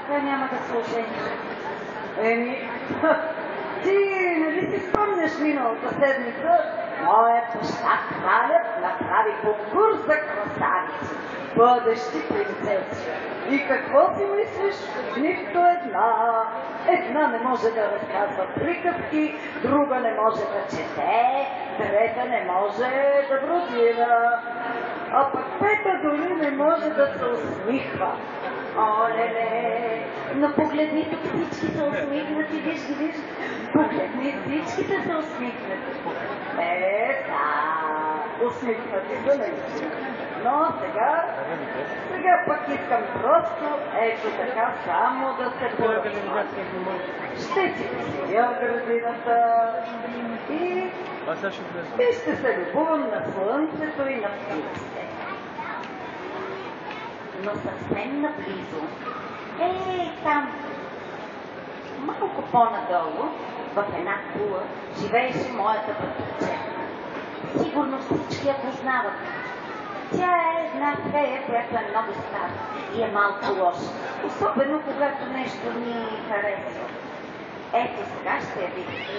тя няма да се ожени. Еми, ти нали си спомняш миналата седмица? Моят баща кралят направи конкурс за красавици, бъдещи принцеси. И какво си мислиш? Нито една. Една не може да разказва приказки, друга не може да чете, трета не може да бродира, а пък пета дори не може да се усмихва. Оле-ле! Но погледни, тук всички са усмихнати, виж. Погледни, всичките са усмихнати. Да, усмихнати са наистина. Но сега пък искам просто, ето така, само да се поразмахам. Ще си седя в градината и ще се любувам на слънцето и на птиците. Но съвсем наблизо, там, малко по-надолу, в една кула, живееше моята братовче. Сигурно всички я познават. Тя е една фея, която е много стара и е малко лоша, особено когато нещо ни харесва. Ето сега ще я видите.